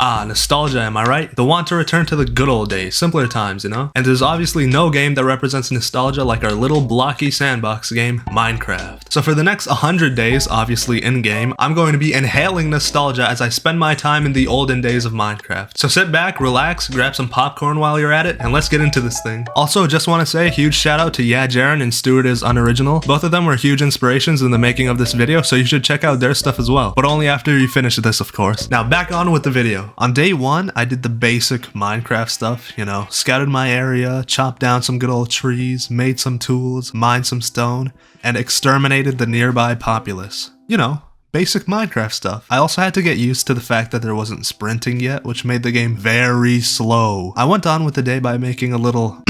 Ah, nostalgia, am I right? The want to return to the good old days, simpler times, you know? And there's obviously no game that represents nostalgia like our little blocky sandbox game, Minecraft. So for the next 100 days, obviously in-game, I'm going to be inhaling nostalgia as I spend my time in the olden days of Minecraft. So sit back, relax, grab some popcorn while you're at it, and let's get into this thing. Also, just want to say a huge shout out to Yeah Jaren and Stuart is Unoriginal. Both of them were huge inspirations in the making of this video, so you should check out their stuff as well. But only after you finish this, of course. Now back on with the video. On day 1, I did the basic Minecraft stuff, you know, scouted my area, chopped down some good old trees, made some tools, mined some stone, and exterminated the nearby populace. You know, basic Minecraft stuff. I also had to get used to the fact that there wasn't sprinting yet, which made the game very slow. I went on with the day by making a little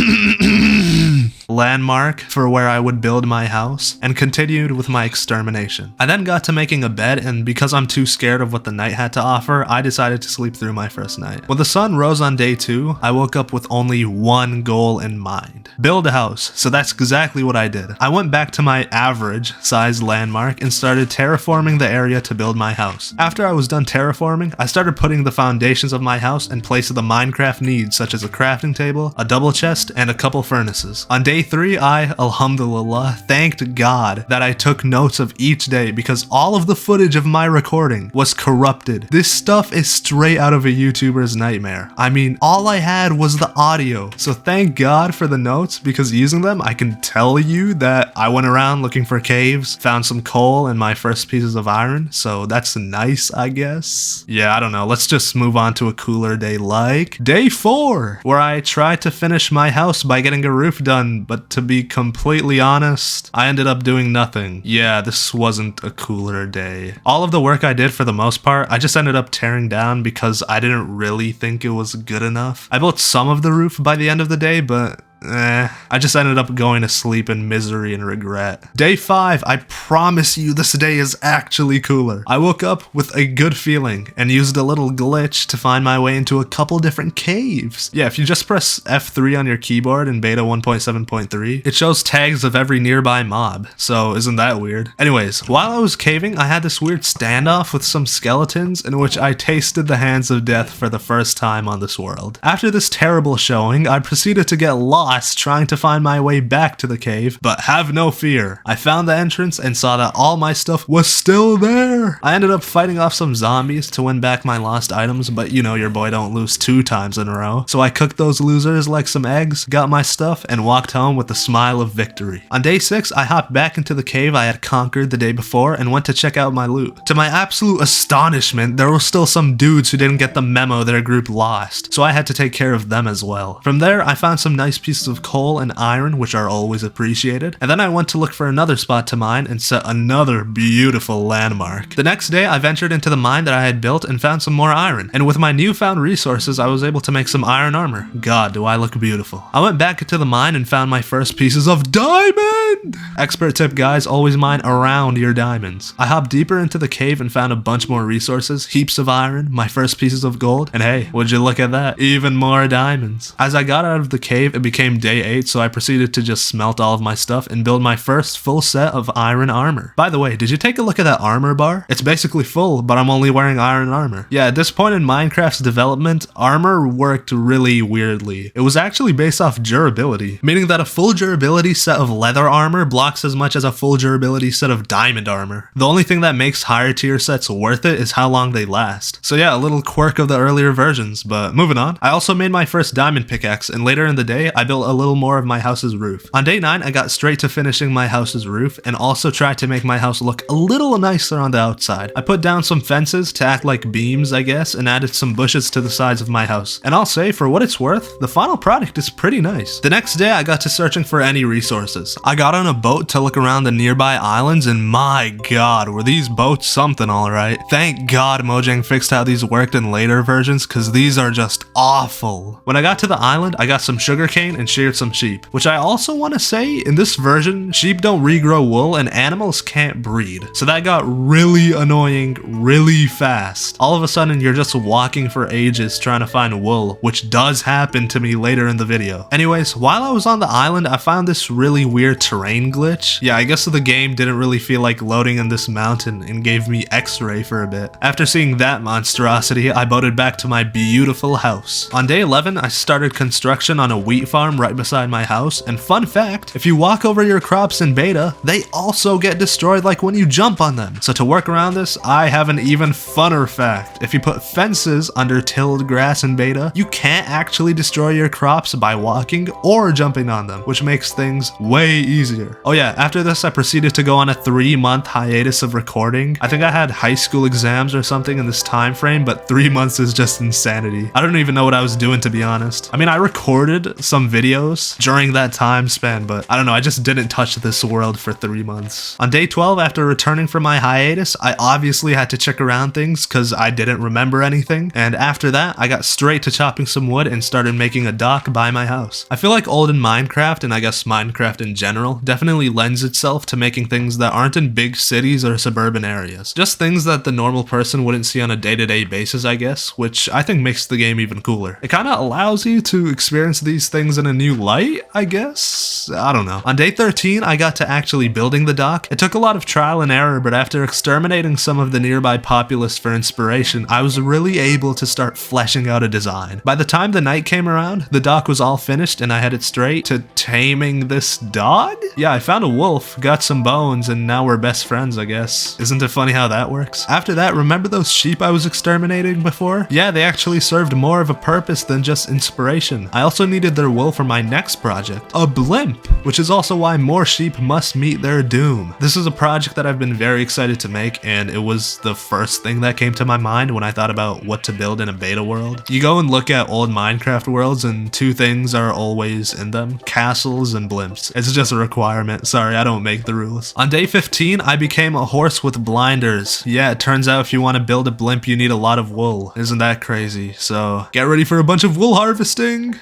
landmark for where I would build my house, and continued with my extermination. I then got to making a bed, and because I'm too scared of what the night had to offer, I decided to sleep through my first night. When the sun rose on day 2, I woke up with only one goal in mind. Build a house, so that's exactly what I did. I went back to my average size landmark and started terraforming the area to build my house. After I was done terraforming, I started putting the foundations of my house in place of the Minecraft needs, such as a crafting table, a double chest, and a couple furnaces. On day 3, I, alhamdulillah, thanked God that I took notes of each day because all of the footage of my recording was corrupted. This stuff is straight out of a YouTuber's nightmare. I mean, all I had was the audio, so thank God for the notes, because using them, I can tell you that I went around looking for caves, found some coal and my first pieces of iron, so that's nice, I guess. Yeah, I don't know, let's just move on to a cooler day like day 4, where I tried to finish my house by getting a roof done, but to be completely honest, I ended up doing nothing. Yeah, this wasn't a cooler day. All of the work I did, for the most part, I just ended up tearing down because I didn't really think it was good enough. I built some of the roof by the end of the day, but I just ended up going to sleep in misery and regret. Day 5, I promise you this day is actually cooler. I woke up with a good feeling and used a little glitch to find my way into a couple different caves. Yeah, if you just press F3 on your keyboard in beta 1.7.3, it shows tags of every nearby mob, so isn't that weird? Anyways, while I was caving, I had this weird standoff with some skeletons in which I tasted the hands of death for the first time on this world. After this terrible showing, I proceeded to get lost trying to find my way back to the cave, but have no fear. I found the entrance and saw that all my stuff was still there. I ended up fighting off some zombies to win back my lost items, but you know your boy don't lose 2 times in a row. So I cooked those losers like some eggs, got my stuff, and walked home with a smile of victory. On day 6, I hopped back into the cave I had conquered the day before and went to check out my loot. To my absolute astonishment, there were still some dudes who didn't get the memo their group lost, so I had to take care of them as well. From there, I found some nice pieces of coal and iron, which are always appreciated, and then I went to look for another spot to mine and set another beautiful landmark. The next day, I ventured into the mine that I had built and found some more iron, and with my newfound resources, I was able to make some iron armor. God, do I look beautiful. I went back into the mine and found my first pieces of diamond! Expert tip, guys, always mine around your diamonds. I hopped deeper into the cave and found a bunch more resources, heaps of iron, my first pieces of gold, and hey, would you look at that, even more diamonds. As I got out of the cave, it became day 8, so I proceeded to just smelt all of my stuff and build my first full set of iron armor. By the way, did you take a look at that armor bar? It's basically full, but I'm only wearing iron armor. Yeah, at this point in Minecraft's development, armor worked really weirdly. It was actually based off durability, meaning that a full durability set of leather armor blocks as much as a full durability set of diamond armor. The only thing that makes higher tier sets worth it is how long they last. So yeah, a little quirk of the earlier versions, but moving on. I also made my first diamond pickaxe, and later in the day, I built a little more of my house's roof. On day 9, I got straight to finishing my house's roof and also tried to make my house look a little nicer on the outside. I put down some fences to act like beams, I guess, and added some bushes to the sides of my house. And I'll say, for what it's worth, the final product is pretty nice. The next day, I got to searching for any resources. I got on a boat to look around the nearby islands, and my god, were these boats something alright. Thank God Mojang fixed how these worked in later versions, cause these are just awful. When I got to the island, I got some sugarcane and sheared some sheep. Which I also want to say, in this version, sheep don't regrow wool and animals can't breed. So that got really annoying really fast. All of a sudden, you're just walking for ages trying to find wool, which does happen to me later in the video. Anyways, while I was on the island, I found this really weird terrain glitch. Yeah, I guess the game didn't really feel like loading in this mountain and gave me X-ray for a bit. After seeing that monstrosity, I boated back to my beautiful house. On day 11, I started construction on a wheat farm right beside my house, and fun fact, if you walk over your crops in beta, they also get destroyed like when you jump on them. So to work around this, I have an even funner fact. If you put fences under tilled grass in beta, you can't actually destroy your crops by walking or jumping on them, which makes things way easier. Oh yeah, after this I proceeded to go on a 3-month hiatus of recording. I think I had high school exams or something in this time frame, but 3 months is just insanity. I don't even know what I was doing, to be honest. I mean, I recorded some videos during that time span, but I don't know, I just didn't touch this world for 3 months. On day 12, after returning from my hiatus, I obviously had to check around things because I didn't remember anything, and after that, I got straight to chopping some wood and started making a dock by my house. I feel like olden Minecraft, and I guess Minecraft in general, definitely lends itself to making things that aren't in big cities or suburban areas. Just things that the normal person wouldn't see on a day-to-day basis, I guess, which I think makes the game even cooler. It kind of allows you to experience these things in a new light, I guess? I don't know. On day 13, I got to actually building the dock. It took a lot of trial and error, but after exterminating some of the nearby populace for inspiration, I was really able to start fleshing out a design. By the time the night came around, the dock was all finished and I headed straight to taming this dog? Yeah, I found a wolf, got some bones, and now we're best friends, I guess. Isn't it funny how that works? After that, remember those sheep I was exterminating before? Yeah, they actually served more of a purpose than just inspiration. I also needed their wool for my next project, a blimp, which is also why more sheep must meet their doom. This is a project that I've been very excited to make, and it was the first thing that came to my mind when I thought about what to build in a beta world. You go and look at old Minecraft worlds and two things are always in them: castles and blimps. It's just a requirement. Sorry, I don't make the rules. On day 15, I became a horse with blinders. Yeah, it turns out if you want to build a blimp, you need a lot of wool. Isn't that crazy? So get ready for a bunch of wool harvesting.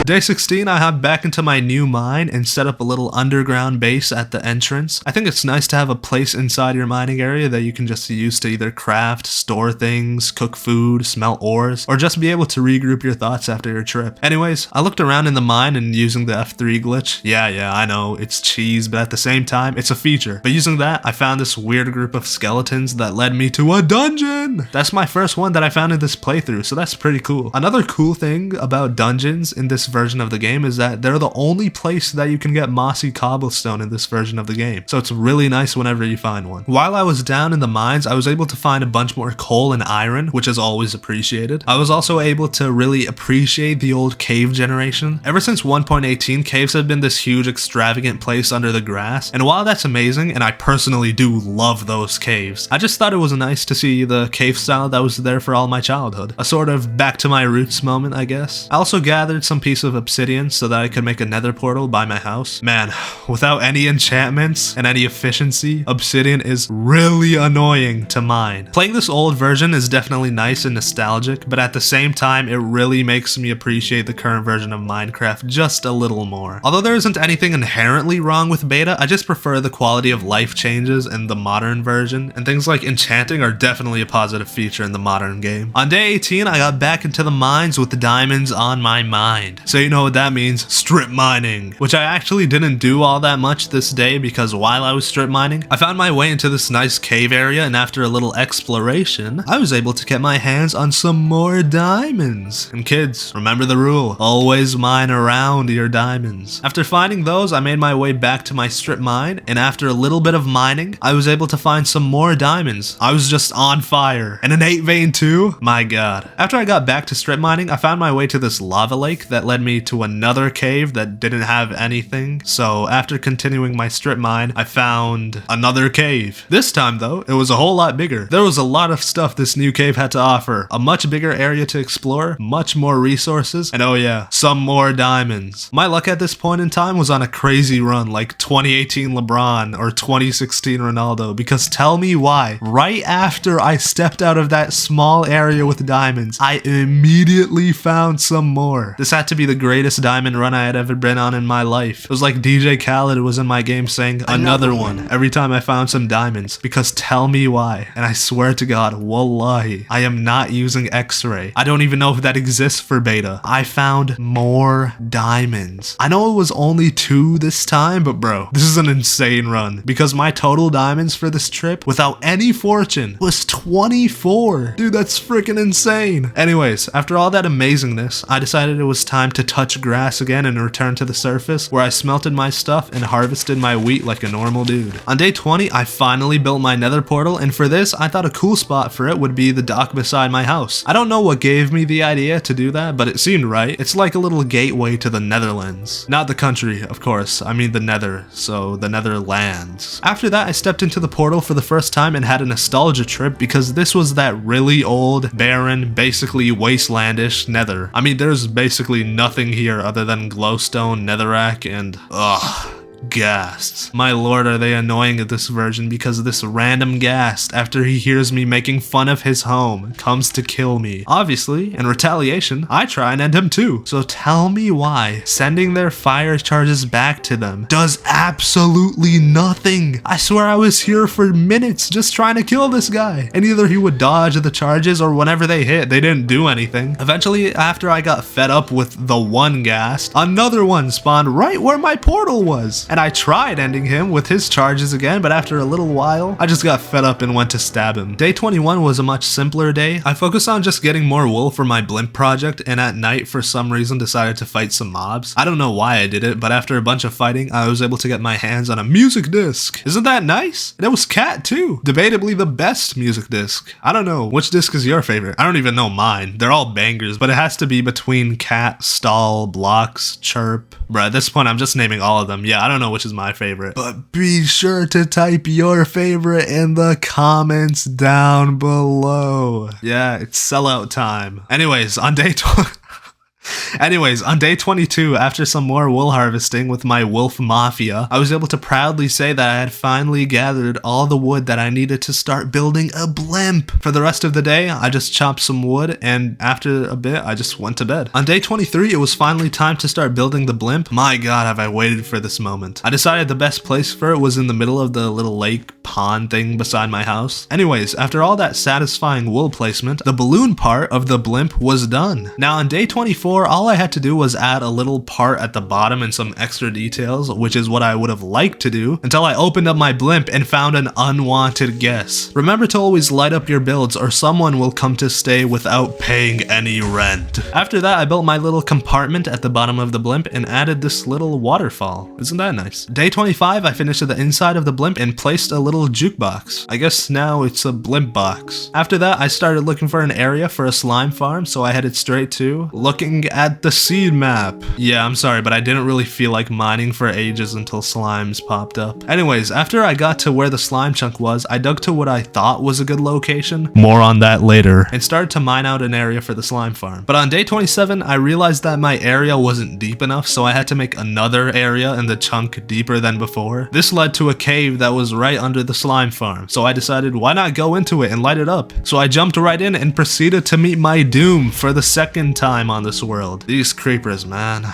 Day 16, I hopped back into my new mine and set up a little underground base at the entrance. I think it's nice to have a place inside your mining area that you can just use to either craft, store things, cook food, smelt ores, or just be able to regroup your thoughts after your trip. Anyways, I looked around in the mine and using the F3 glitch. Yeah, I know, it's cheese, but at the same time, it's a feature. But using that, I found this weird group of skeletons that led me to a dungeon! That's my first one that I found in this playthrough, so that's pretty cool. Another cool thing about dungeons in this version of the game is that they're the only place that you can get mossy cobblestone in this version of the game, so it's really nice whenever you find one. While I was down in the mines, I was able to find a bunch more coal and iron, which is always appreciated. I was also able to really appreciate the old cave generation. Ever since 1.18, caves have been this huge extravagant place under the grass, and while that's amazing, and I personally do love those caves, I just thought it was nice to see the cave style that was there for all my childhood. A sort of back to my roots moment, I guess. I also gathered some piece of obsidian so that I could make a nether portal by my house. Man, without any enchantments and any efficiency, obsidian is really annoying to mine. Playing this old version is definitely nice and nostalgic, but at the same time, it really makes me appreciate the current version of Minecraft just a little more. Although there isn't anything inherently wrong with beta, I just prefer the quality of life changes in the modern version, and things like enchanting are definitely a positive feature in the modern game. On day 18, I got back into the mines with the diamonds on my mind. So you know what that means, strip mining, which I actually didn't do all that much this day because while I was strip mining, I found my way into this nice cave area, and after a little exploration, I was able to get my hands on some more diamonds. And kids, remember the rule, always mine around your diamonds. After finding those, I made my way back to my strip mine, and after a little bit of mining, I was able to find some more diamonds. I was just on fire. And an 8 vein too? My god. After I got back to strip mining, I found my way to this lava lake that led led me to another cave that didn't have anything. So after continuing my strip mine, I found another cave. This time though, it was a whole lot bigger. There was a lot of stuff this new cave had to offer. A much bigger area to explore, much more resources, and oh yeah, some more diamonds. My luck at this point in time was on a crazy run, like 2018 LeBron or 2016 Ronaldo, because tell me why. Right after I stepped out of that small area with diamonds, I immediately found some more. This had to be the greatest diamond run I had ever been on in my life. It was like DJ Khaled was in my game saying, another one, every time I found some diamonds, because tell me why. And I swear to God, wallahi, I am not using X-ray. I don't even know if that exists for beta. I found more diamonds. I know it was only 2 this time, but bro, this is an insane run, because my total diamonds for this trip without any fortune was 24. Dude, that's freaking insane. Anyways, after all that amazingness, I decided it was time to touch grass again and return to the surface, where I smelted my stuff and harvested my wheat like a normal dude. On day 20, I finally built my nether portal, and for this, I thought a cool spot for it would be the dock beside my house. I don't know what gave me the idea to do that, but it seemed right. It's like a little gateway to the Netherlands. Not the country, of course. I mean the nether, so the Netherlands. After that, I stepped into the portal for the first time and had a nostalgia trip, because this was that really old, barren, basically wastelandish nether. I mean, there's basically nothing here other than glowstone, netherrack, and ghasts. My lord, are they annoying at this version, because this random ghast, after he hears me making fun of his home, comes to kill me. Obviously, in retaliation, I try and end him too. So tell me why sending their fire charges back to them does absolutely nothing. I swear I was here for minutes just trying to kill this guy, and either he would dodge the charges or whenever they hit, they didn't do anything. Eventually, after I got fed up with the one ghast, another one spawned right where my portal was. And I tried ending him with his charges again, but after a little while, I just got fed up and went to stab him. Day 21 was a much simpler day. I focused on just getting more wool for my blimp project, and at night, for some reason, decided to fight some mobs. I don't know why I did it, but after a bunch of fighting, I was able to get my hands on a music disc. Isn't that nice? And it was cat too. Debatably the best music disc. I don't know, which disc is your favorite? I don't even know mine. They're all bangers, but it has to be between cat, stall, blocks, chirp. Bruh, at this point, I'm just naming all of them. Yeah, I don't know which is my favorite. But be sure to type your favorite in the comments down below. Yeah, it's sellout time. Anyways, on day 22, after some more wool harvesting with my wolf mafia, I was able to proudly say that I had finally gathered all the wood that I needed to start building a blimp. For the rest of the day, I just chopped some wood, and after a bit, I just went to bed. On day 23, it was finally time to start building the blimp. My god, have I waited for this moment. I decided the best place for it was in the middle of the little lake pond thing beside my house. Anyways, after all that satisfying wool placement, the balloon part of the blimp was done. Now on day 24, all I had to do was add a little part at the bottom and some extra details, which is what I would have liked to do, until I opened up my blimp and found an unwanted guest. Remember to always light up your builds, or someone will come to stay without paying any rent. After that, I built my little compartment at the bottom of the blimp and added this little waterfall. Isn't that nice? Day 25, I finished the inside of the blimp and placed a little jukebox. I guess now it's a blimp box. After that, I started looking for an area for a slime farm, so I headed straight to looking at the seed map. Yeah, I'm sorry, but I didn't really feel like mining for ages until slimes popped up. Anyways, after I got to where the slime chunk was, I dug to what I thought was a good location, more on that later, and started to mine out an area for the slime farm. But on day 27, I realized that my area wasn't deep enough, so I had to make another area in the chunk deeper than before. This led to a cave that was right under the slime farm, so I decided why not go into it and light it up. So I jumped right in and proceeded to meet my doom for the second time on this world. These creepers, man.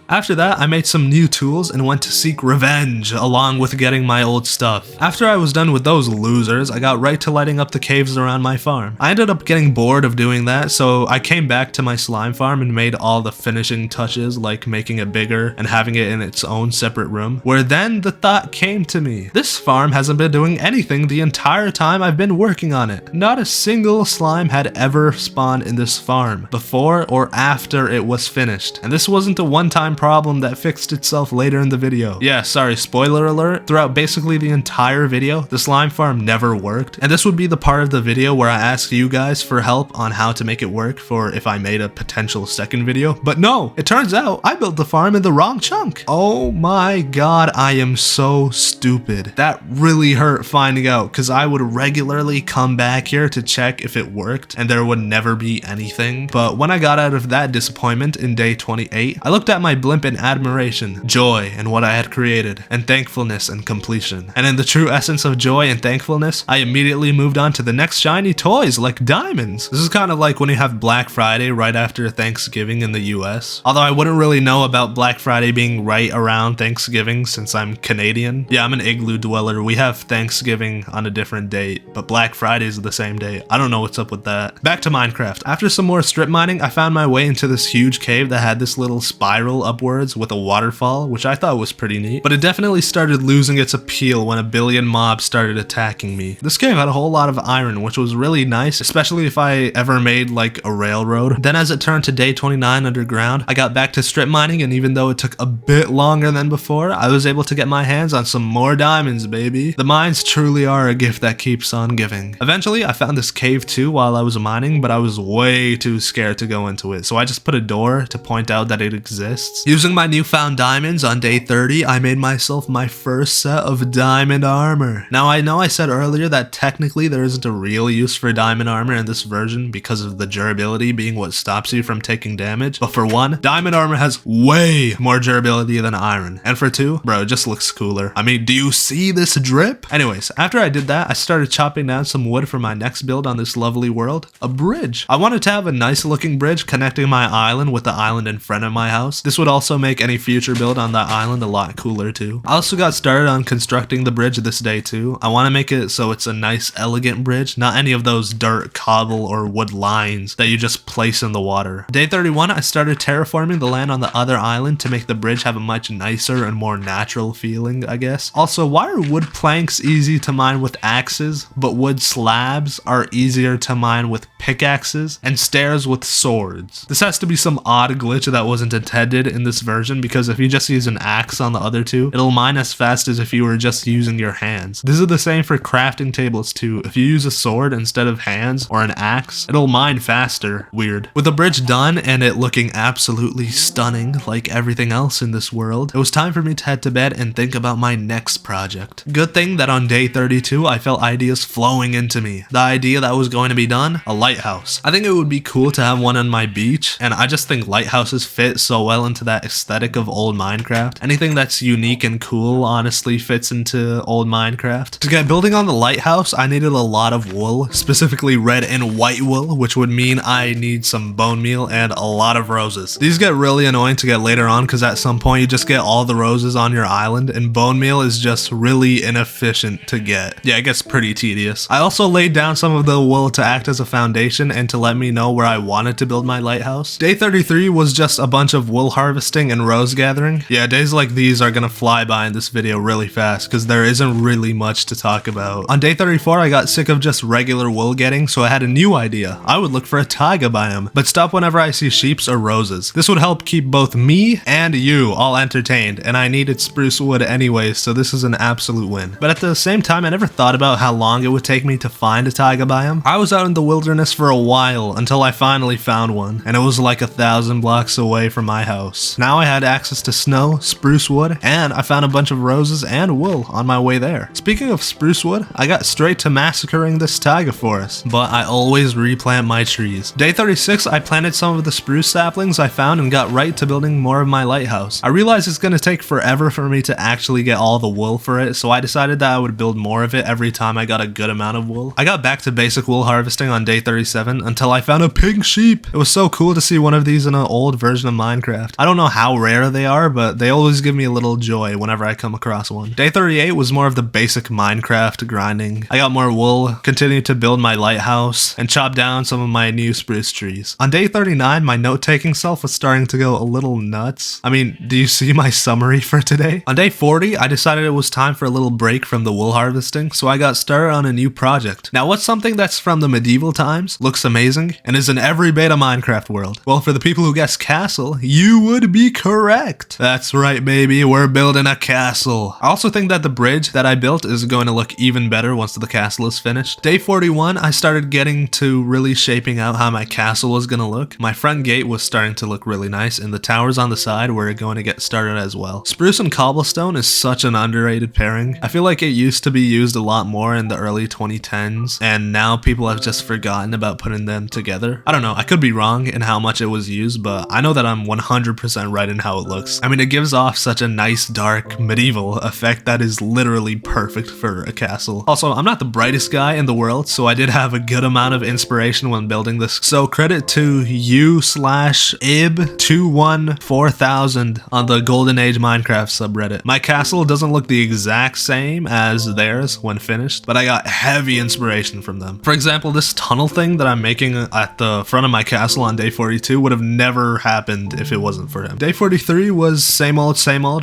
After that, I made some new tools and went to seek revenge, along with getting my old stuff. After I was done with those losers, I got right to lighting up the caves around my farm. I ended up getting bored of doing that, so I came back to my slime farm and made all the finishing touches, like making it bigger and having it in its own separate room, where then the thought came to me. This farm hasn't been doing anything the entire time I've been working on it. Not a single slime had ever spawned in this farm, before or after it was finished. And this wasn't a one-time slime problem that fixed itself later in the video. Yeah, sorry, spoiler alert. Throughout basically the entire video, the slime farm never worked, and this would be the part of the video where I ask you guys for help on how to make it work for if I made a potential second video. But no, it turns out I built the farm in the wrong chunk. Oh my god, I am so stupid. That really hurt finding out, because I would regularly come back here to check if it worked and there would never be anything. But when I got out of that disappointment in day 28, I looked at my blimp in admiration, joy in what I had created, and thankfulness and completion. And in the true essence of joy and thankfulness, I immediately moved on to the next shiny toys like diamonds. This is kind of like when you have Black Friday right after Thanksgiving in the US. Although I wouldn't really know about Black Friday being right around Thanksgiving since I'm Canadian. Yeah, I'm an igloo dweller. We have Thanksgiving on a different date, but Black Friday is the same day. I don't know what's up with that. Back to Minecraft. After some more strip mining, I found my way into this huge cave that had this little spiral upwards with a waterfall, which I thought was pretty neat, but it definitely started losing its appeal when a billion mobs started attacking me. This cave had a whole lot of iron, which was really nice, especially if I ever made like a railroad. Then as it turned to day 29 underground, I got back to strip mining, and even though it took a bit longer than before, I was able to get my hands on some more diamonds, baby. The mines truly are a gift that keeps on giving. Eventually, I found this cave too while I was mining, but I was way too scared to go into it, so I just put a door to point out that it exists. Using my newfound diamonds on day 30, I made myself my first set of diamond armor. Now I know I said earlier that technically there isn't a real use for diamond armor in this version because of the durability being what stops you from taking damage, but for one, diamond armor has way more durability than iron, and for two, bro, it just looks cooler. I mean, do you see this drip? Anyways, after I did that, I started chopping down some wood for my next build on this lovely world, a bridge. I wanted to have a nice looking bridge connecting my island with the island in front of my house. This would also make any future build on that island a lot cooler too. I also got started on constructing the bridge this day too. I want to make it so it's a nice elegant bridge, not any of those dirt, cobble, or wood lines that you just place in the water. Day 31, I started terraforming the land on the other island to make the bridge have a much nicer and more natural feeling, I guess. Also, why are wood planks easy to mine with axes, but wood slabs are easier to mine with pickaxes and stairs with swords? This has to be some odd glitch that wasn't intended in this version, because if you just use an axe on the other two, it'll mine as fast as if you were just using your hands. This is the same for crafting tables too. If you use a sword instead of hands or an axe, it'll mine faster. Weird. With the bridge done and it looking absolutely stunning like everything else in this world, it was time for me to head to bed and think about my next project. Good thing that on day 32 I felt ideas flowing into me. The idea that was going to be done, a lighthouse. I think it would be cool to have one on my beach, and I just think lighthouses fit so well into that aesthetic of old Minecraft. Anything that's unique and cool honestly fits into old Minecraft. To get building on the lighthouse, I needed a lot of wool, specifically red and white wool, which would mean I need some bone meal and a lot of roses. These get really annoying to get later on because at some point you just get all the roses on your island, and bone meal is just really inefficient to get. Yeah, it gets pretty tedious. I also laid down some of the wool to act as a foundation and to let me know where I wanted to build my lighthouse. Day 33 was just a bunch of wool harvesting and rose gathering. Yeah, days like these are gonna fly by in this video really fast because there isn't really much to talk about. On day 34, I got sick of just regular wool getting, so I had a new idea. I would look for a taiga biome, but stop whenever I see sheeps or roses. This would help keep both me and you all entertained, and I needed spruce wood anyways, so this is an absolute win. But at the same time, I never thought about how long it would take me to find a taiga biome. I was out in the wilderness for a while until I finally found one, and it was like 1,000 blocks away from my house. Now I had access to snow, spruce wood, and I found a bunch of roses and wool on my way there. Speaking of spruce wood, I got straight to massacring this taiga forest, but I always replant my trees. Day 36, I planted some of the spruce saplings I found and got right to building more of my lighthouse. I realized it's gonna take forever for me to actually get all the wool for it, so I decided that I would build more of it every time I got a good amount of wool. I got back to basic wool harvesting on day 37 until I found a pink sheep. It was so cool to see one of these in an old version of Minecraft. I don't know how rare they are, but they always give me a little joy whenever I come across one. Day 38 was more of the basic Minecraft grinding. I got more wool, continued to build my lighthouse, and chopped down some of my new spruce trees. On day 39, my note-taking self was starting to go a little nuts. I mean, do you see my summary for today? On day 40, I decided it was time for a little break from the wool harvesting, so I got started on a new project. Now, what's something that's from the medieval times, looks amazing, and is in every beta Minecraft world? Well, for the people who guessed castle, you would would be correct. That's right, baby. We're building a castle. I also think that the bridge that I built is going to look even better once the castle is finished. Day 41, I started getting to really shaping out how my castle was going to look. My front gate was starting to look really nice, and the towers on the side were going to get started as well. Spruce and cobblestone is such an underrated pairing. I feel like it used to be used a lot more in the early 2010s, and now people have just forgotten about putting them together. I don't know, I could be wrong in how much it was used, but I know that I'm 100% right in how it looks. I mean, it gives off such a nice, dark, medieval effect that is literally perfect for a castle. Also, I'm not the brightest guy in the world, so I did have a good amount of inspiration when building this. So credit to u/ib214,000 on the Golden Age Minecraft subreddit. My castle doesn't look the exact same as theirs when finished, but I got heavy inspiration from them. For example, this tunnel thing that I'm making at the front of my castle on day 42 would have never happened if it wasn't for him. Day 43 was same old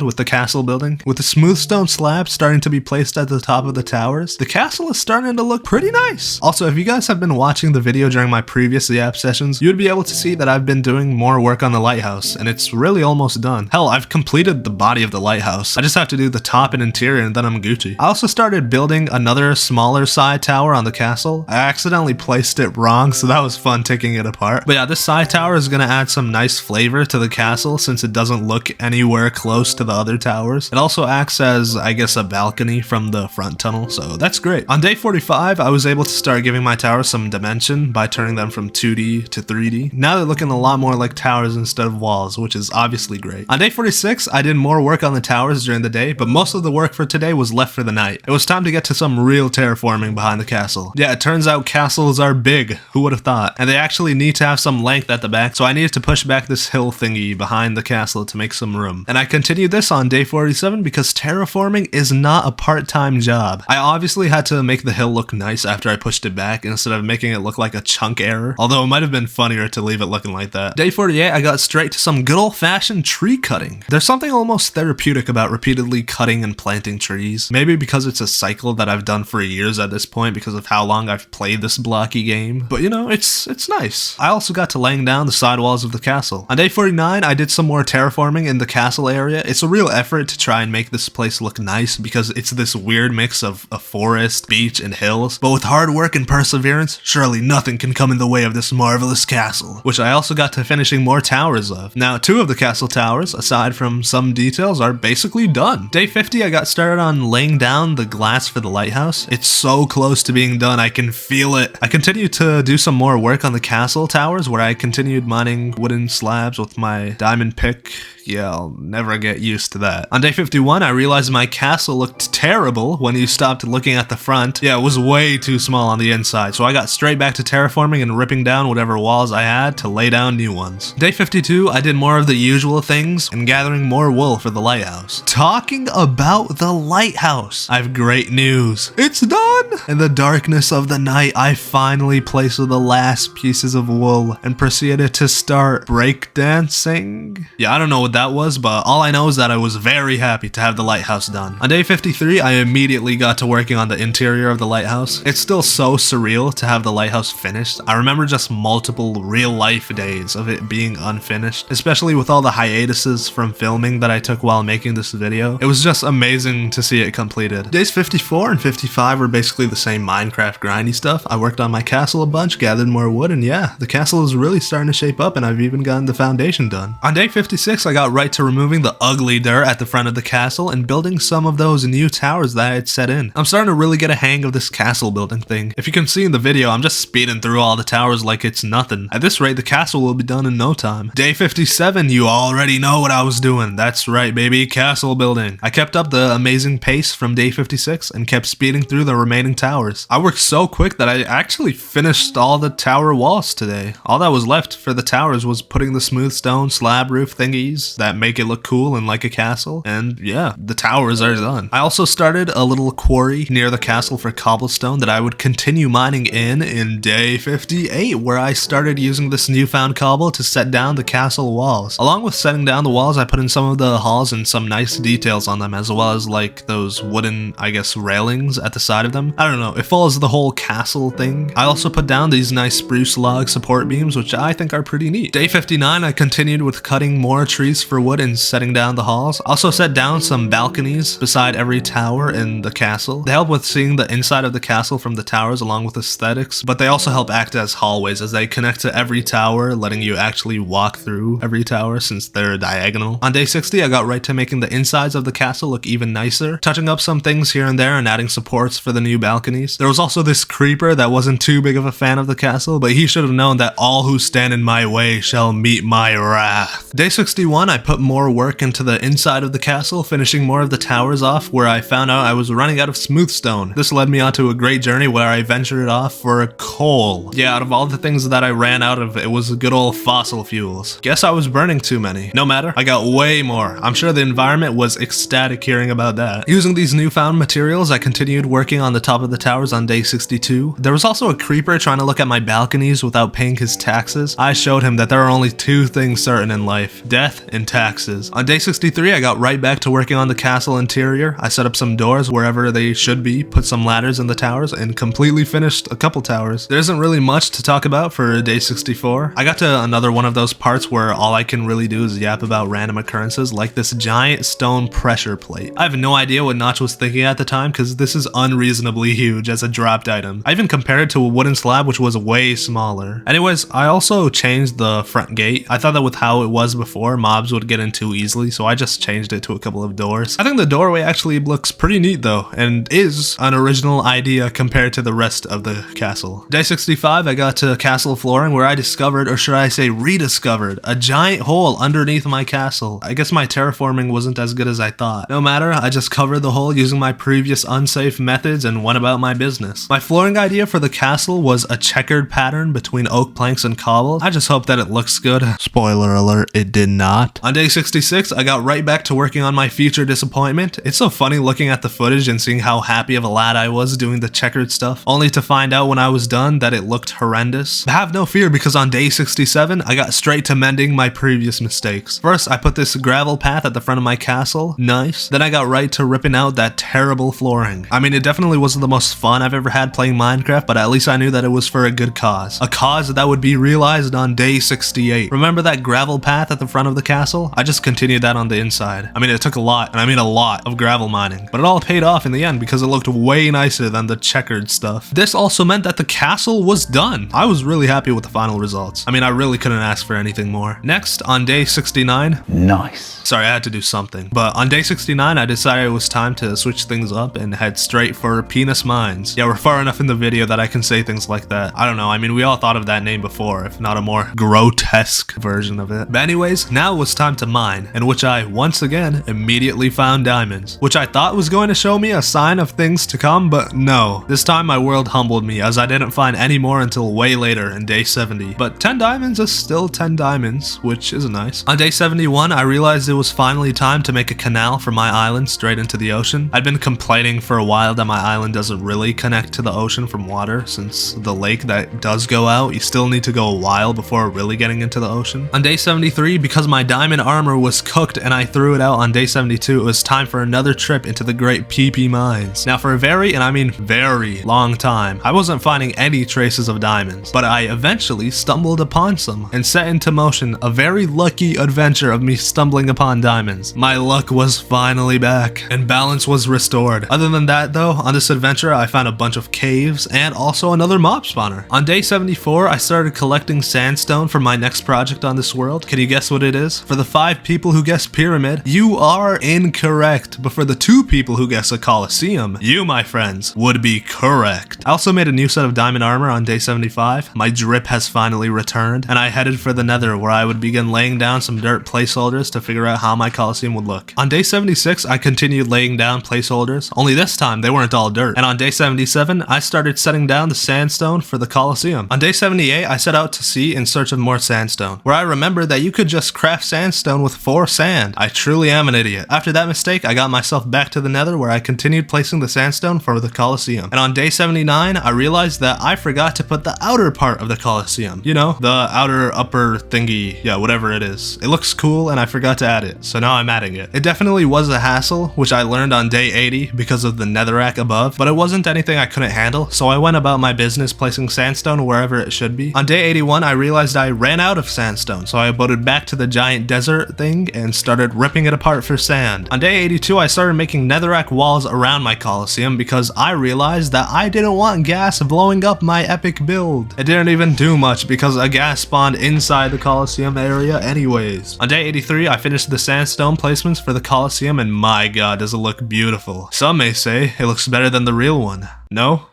with the castle building. With the smooth stone slab starting to be placed at the top of the towers, the castle is starting to look pretty nice. Also, if you guys have been watching the video during my previous Yap sessions, you'd be able to see that I've been doing more work on the lighthouse, and it's really almost done. Hell, I've completed the body of the lighthouse. I just have to do the top and interior, and then I'm Gucci. I also started building another smaller side tower on the castle. I accidentally placed it wrong, so that was fun taking it apart. But yeah, this side tower is gonna add some nice flavor to the castle since it doesn't look anywhere close to the other towers. It also acts as, I guess, a balcony from the front tunnel, so that's great. On day 45, I was able to start giving my towers some dimension by turning them from 2D to 3D. Now they're looking a lot more like towers instead of walls, which is obviously great. On day 46, I did more work on the towers during the day, but most of the work for today was left for the night. It was time to get to some real terraforming behind the castle. Yeah, it turns out castles are big. Who would have thought? And they actually need to have some length at the back, so I needed to push back this hill thingy behind the castle to make some room. And I continued this on day 47 because terraforming is not a part-time job. I obviously had to make the hill look nice after I pushed it back instead of making it look like a chunk error, although it might have been funnier to leave it looking like that. Day 48, I got straight to some good old-fashioned tree cutting. There's something almost therapeutic about repeatedly cutting and planting trees. Maybe because it's a cycle that I've done for years at this point because of how long I've played this blocky game. But you know, it's nice. I also got to laying down the side walls of the castle. On day 49, I did some more terraforming in the castle area. It's a real effort to try and make this place look nice because it's this weird mix of a forest, beach, and hills. But with hard work and perseverance, surely nothing can come in the way of this marvelous castle, which I also got to finishing more towers of. Now, 2 of the castle towers, aside from some details, are basically done. Day 50, I got started on laying down the glass for the lighthouse. It's so close to being done, I can feel it. I continued to do some more work on the castle towers where I continued mining wooden slabs with my diamond pick. Yeah, I'll never get used to that. On day 51, I realized my castle looked terrible when you stopped looking at the front. Yeah, it was way too small on the inside, so I got straight back to terraforming and ripping down whatever walls I had to lay down new ones. Day 52, I did more of the usual things and gathering more wool for the lighthouse. Talking about the lighthouse, I have great news. It's done! In the darkness of the night, I finally placed the last pieces of wool and proceeded to start breakdancing. Yeah, I don't know what that was, but all I know is that I was very happy to have the lighthouse done. On day 53, I immediately got to working on the interior of the lighthouse. It's still so surreal to have the lighthouse finished. I remember just multiple real-life days of it being unfinished, especially with all the hiatuses from filming that I took while making this video. It was just amazing to see it completed. Days 54 and 55 were basically the same Minecraft grindy stuff. I worked on my castle a bunch, gathered more wood, and yeah, the castle is really starting to shape up, and I've even gotten the foundation done. On day 56, I got right to removing the ugly dirt at the front of the castle and building some of those new towers that I had set in. I'm starting to really get a hang of this castle building thing. If you can see in the video, I'm just speeding through all the towers like it's nothing. At this rate, the castle will be done in no time. Day 57, you already know what I was doing. That's right, baby, castle building. I kept up the amazing pace from day 56 and kept speeding through the remaining towers. I worked so quick that I actually finished all the tower walls today. All that was left for the towers was putting the smooth stone slab roof thingies that make it look cool and like a castle, and yeah, the towers are done. I also started a little quarry near the castle for cobblestone that I would continue mining in day 58, where I started using this newfound cobble to set down the castle walls. Along with setting down the walls, I put in some of the halls and some nice details on them, as well as like those wooden, I guess, railings at the side of them. I don't know, it follows the whole castle thing. I also put down these nice spruce log support beams, which I think are pretty neat. Day 59, I continued with cutting more trees planks for wood and setting down the halls. Also set down some balconies beside every tower in the castle. They help with seeing the inside of the castle from the towers along with aesthetics, but they also help act as hallways as they connect to every tower, letting you actually walk through every tower since they're diagonal. On day 60, I got right to making the insides of the castle look even nicer, touching up some things here and there and adding supports for the new balconies. There was also this creeper that wasn't too big of a fan of the castle, but he should have known that all who stand in my way shall meet my wrath. Day 61, I put more work into the inside of the castle, finishing more of the towers off where I found out I was running out of smooth stone. This led me onto a great journey where I ventured off for coal. Yeah, out of all the things that I ran out of, it was good old fossil fuels. Guess I was burning too many. No matter, I got way more. I'm sure the environment was ecstatic hearing about that. Using these newfound materials, I continued working on the top of the towers on day 62. There was also a creeper trying to look at my balconies without paying his taxes. I showed him that there are only two things certain in life: death and taxes. On day 63, I got right back to working on the castle interior. I set up some doors wherever they should be, put some ladders in the towers, and completely finished a couple towers. There isn't really much to talk about for day 64. I got to another one of those parts where all I can really do is yap about random occurrences, like this giant stone pressure plate. I have no idea what Notch was thinking at the time, because this is unreasonably huge as a dropped item. I even compared it to a wooden slab, which was way smaller. Anyways, I also changed the front gate. I thought that with how it was before, mobs would get in too easily, so I just changed it to a couple of doors. I think the doorway actually looks pretty neat though, and is an original idea compared to the rest of the castle. Day 65, I got to castle flooring where I discovered, or should I say rediscovered, a giant hole underneath my castle. I guess my terraforming wasn't as good as I thought. No matter, I just covered the hole using my previous unsafe methods and went about my business. My flooring idea for the castle was a checkered pattern between oak planks and cobble. I just hope that it looks good. Spoiler alert, it did not. On day 66, I got right back to working on my future disappointment. It's so funny looking at the footage and seeing how happy of a lad I was doing the checkered stuff, only to find out when I was done that it looked horrendous. But have no fear, because on day 67, I got straight to mending my previous mistakes. First, I put this gravel path at the front of my castle. Nice. Then I got right to ripping out that terrible flooring. I mean, it definitely wasn't the most fun I've ever had playing Minecraft, but at least I knew that it was for a good cause. A cause that would be realized on day 68. Remember that gravel path at the front of the castle? I just continued that on the inside. I mean, it took a lot, and I mean a lot, of gravel mining, but it all paid off in the end because it looked way nicer than the checkered stuff. This also meant that the castle was done. I was really happy with the final results. I mean, I really couldn't ask for anything more. Next, on day 69. Nice. Sorry, I had to do something. But on day 69, I decided it was time to switch things up and head straight for Penis Mines. Yeah, we're far enough in the video that I can say things like that. I don't know, I mean, we all thought of that name before, if not a more grotesque version of it. But anyways, now it was time to mine, in which I, once again, immediately found diamonds, which I thought was going to show me a sign of things to come, but no. This time my world humbled me, as I didn't find any more until way later in day 70. But 10 diamonds is still 10 diamonds, which is nice. On day 71, I realized it was finally time to make a canal from my island straight into the ocean. I'd been complaining for a while that my island doesn't really connect to the ocean from water, since the lake that does go out, you still need to go a while before really getting into the ocean. On day 73, because my diamond armor was cooked and I threw it out on day 72, it was time for another trip into the great PP mines. Now for a very, and I mean very, long time, I wasn't finding any traces of diamonds, but I eventually stumbled upon some and set into motion a very lucky adventure of me stumbling upon diamonds. My luck was finally back, and balance was restored. Other than that though, on this adventure I found a bunch of caves and also another mob spawner. On day 74, I started collecting sandstone for my next project on this world. Can you guess what it is? For the 5 people who guessed pyramid, you are incorrect, but for the 2 people who guessed a coliseum, you, my friends, would be correct. I also made a new set of diamond armor on day 75. My drip has finally returned, and I headed for the nether, where I would begin laying down some dirt placeholders to figure out how my coliseum would look. On day 76, I continued laying down placeholders, only this time they weren't all dirt. And on day 77, I started setting down the sandstone for the coliseum. On day 78, I set out to sea in search of more sandstone, where I remembered that you could just craft sandstone with 4 sand. I truly am an idiot. After that mistake, I got myself back to the nether, where I continued placing the sandstone for the coliseum. And on day 79, I realized that I forgot to put the outer part of the coliseum. You know, the outer upper thingy, yeah, whatever it is. It looks cool and I forgot to add it, so now I'm adding it. It definitely was a hassle, which I learned on day 80 because of the netherrack above, but it wasn't anything I couldn't handle, so I went about my business placing sandstone wherever it should be. On day 81, I realized I ran out of sandstone, so I boated back to the giant desert thing and started ripping it apart for sand. On day 82, I started making netherrack walls around my coliseum because I realized that I didn't want gas blowing up my epic build. It didn't even do much because a gas spawned inside the coliseum area anyways. On day 83, I finished the sandstone placements for the coliseum, and my god, does it look beautiful. Some may say it looks better than the real one. No?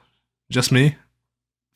Just me?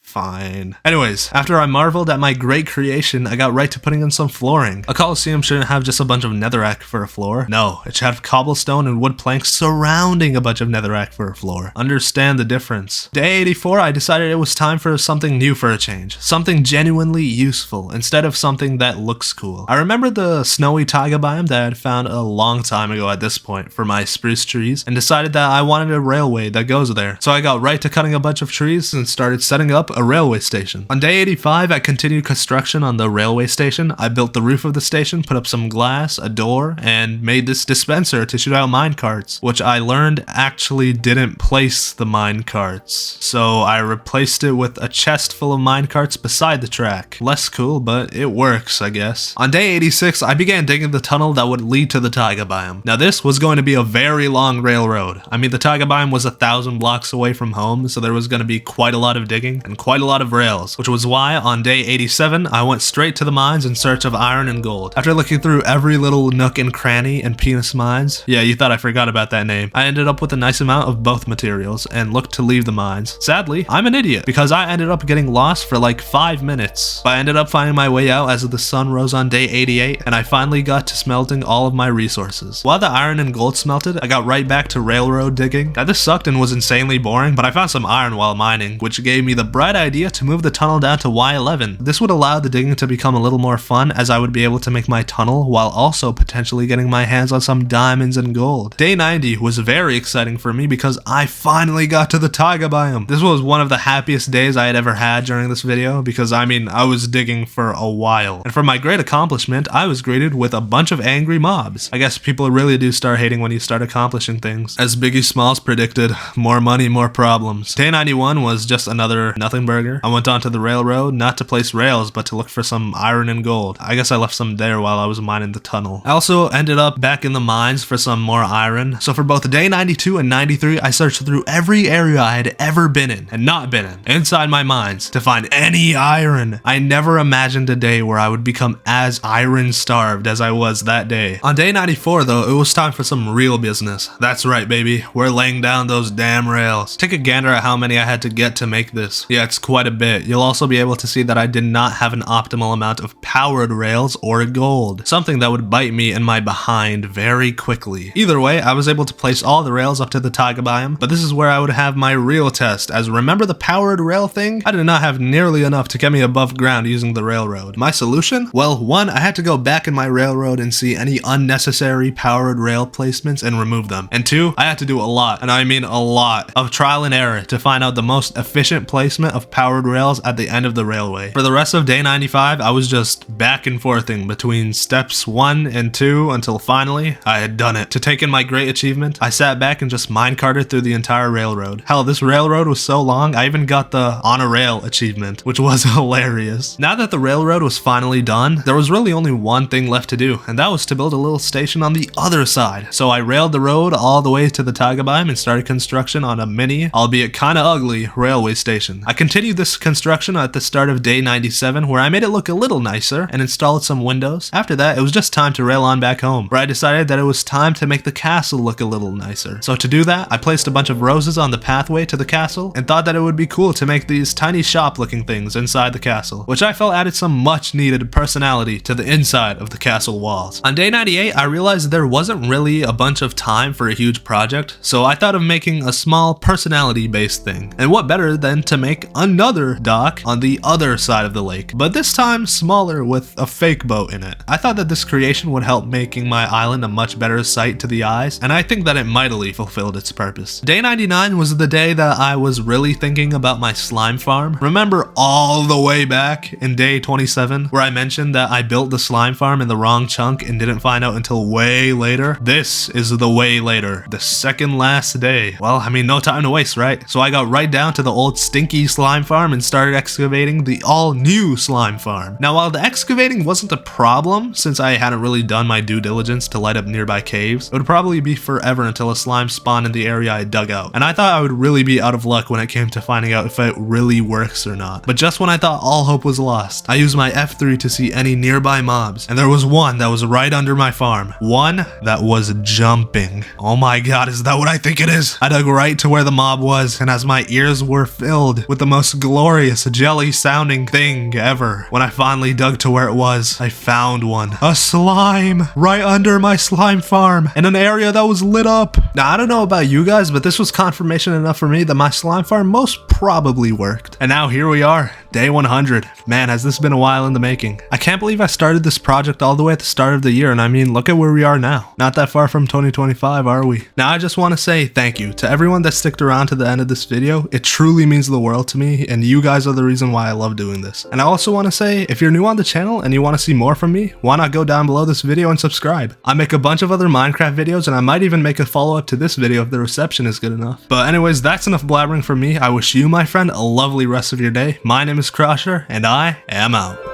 Fine. Anyways, after I marveled at my great creation, I got right to putting in some flooring. A coliseum shouldn't have just a bunch of netherrack for a floor. No, it should have cobblestone and wood planks surrounding a bunch of netherrack for a floor. Understand the difference. Day 84, I decided it was time for something new for a change. Something genuinely useful, instead of something that looks cool. I remember the snowy taiga biome that I had found a long time ago at this point for my spruce trees, and decided that I wanted a railway that goes there. So I got right to cutting a bunch of trees and started setting up a railway station. On day 85, I continued construction on the railway station. I built the roof of the station, put up some glass, a door, and made this dispenser to shoot out mine carts, which I learned actually didn't place the mine carts. So I replaced it with a chest full of mine carts beside the track. Less cool, but it works, I guess. On day 86, I began digging the tunnel that would lead to the taiga biome. Now this was going to be a very long railroad. I mean, the taiga biome was 1,000 blocks away from home, so there was going to be quite a lot of digging and quite a lot of rails, which was why on day 87, I went straight to the mines in search of iron and gold. After looking through every little nook and cranny in Penis Mines, yeah, you thought I forgot about that name, I ended up with a nice amount of both materials and looked to leave the mines. Sadly, I'm an idiot because I ended up getting lost for like 5 minutes, but I ended up finding my way out as the sun rose on day 88, and I finally got to smelting all of my resources. While the iron and gold smelted, I got right back to railroad digging. Now this sucked and was insanely boring, but I found some iron while mining, which gave me the bright idea to move the tunnel down to Y11. This would allow the digging to become a little more fun, as I would be able to make my tunnel while also potentially getting my hands on some diamonds and gold. Day 90 was very exciting for me because I finally got to the taiga biome. This was one of the happiest days I had ever had during this video because I mean, I was digging for a while. And for my great accomplishment, I was greeted with a bunch of angry mobs. I guess people really do start hating when you start accomplishing things. As Biggie Smalls predicted, more money, more problems. Day 91 was just another nothing burger. I went onto the railroad, not to place rails, but to look for some iron and gold. I guess I left some there while I was mining the tunnel. I also ended up back in the mines for some more iron. So for both day 92 and 93, I searched through every area I had ever been in and not been in inside my mines to find any iron. I never imagined a day where I would become as iron starved as I was that day. On day 94 though, it was time for some real business. That's right, baby. We're laying down those damn rails. Take a gander at how many I had to get to make this. Yeah, it's quite a bit. You'll also be able to see that I did not have an optimal amount of powered rails or gold, something that would bite me in my behind very quickly. Either way, I was able to place all the rails up to the taiga biome, but this is where I would have my real test, as remember the powered rail thing? I did not have nearly enough to get me above ground using the railroad. My solution? Well, one, I had to go back in my railroad and see any unnecessary powered rail placements and remove them. And two, I had to do a lot, and I mean a lot, of trial and error to find out the most efficient placement of powered rails at the end of the railway. For the rest of day 95, I was just back and forthing between steps 1 and 2 until finally I had done it. To take in my great achievement, I sat back and just minecarted through the entire railroad. Hell, this railroad was so long, I even got the on a rail achievement, which was hilarious. Now that the railroad was finally done, there was really only one thing left to do, and that was to build a little station on the other side. So I railed the road all the way to the taiga biome and started construction on a mini, albeit kinda ugly, railway station. I continued this construction at the start of day 97, where I made it look a little nicer and installed some windows. After that, it was just time to rail on back home, where I decided that it was time to make the castle look a little nicer. So to do that, I placed a bunch of roses on the pathway to the castle and thought that it would be cool to make these tiny shop looking things inside the castle, which I felt added some much needed personality to the inside of the castle walls. On day 98, I realized there wasn't really a bunch of time for a huge project, so I thought of making a small personality based thing. And what better than to make another dock on the other side of the lake, but this time smaller with a fake boat in it. I thought that this creation would help making my island a much better sight to the eyes, and I think that it mightily fulfilled its purpose. Day 99 was the day that I was really thinking about my slime farm. Remember all the way back in day 27 where I mentioned that I built the slime farm in the wrong chunk and didn't find out until way later? This is the way later, the second last day. Well, I mean, no time to waste, right? So I got right down to the old stinky slime slime farm and started excavating the all-new slime farm. Now, while the excavating wasn't a problem, since I hadn't really done my due diligence to light up nearby caves, it would probably be forever until a slime spawned in the area I dug out. And I thought I would really be out of luck when it came to finding out if it really works or not. But just when I thought all hope was lost, I used my F3 to see any nearby mobs, and there was one that was right under my farm. One that was jumping. Oh my god, is that what I think it is? I dug right to where the mob was, and as my ears were filled with the most glorious jelly sounding thing ever, when I finally dug to where it was, I found one. A slime right under my slime farm in an area that was lit up. Now, I don't know about you guys, but this was confirmation enough for me that my slime farm most probably worked. And now here we are, day 100. Man, has this been a while in the making. I can't believe I started this project all the way at the start of the year, and I mean, look at where we are now. Not that far from 2025, are we? Now, I just want to say thank you to everyone that sticked around to the end of this video. It truly means the world to me, and you guys are the reason why I love doing this. And I also want to say, if you're new on the channel and you want to see more from me, why not go down below this video and subscribe? I make a bunch of other Minecraft videos, and I might even make a follow-up to this video if the reception is good enough. But anyways, that's enough blabbering from me. I wish you, my friend, a lovely rest of your day. My name is Krashir, and I am out.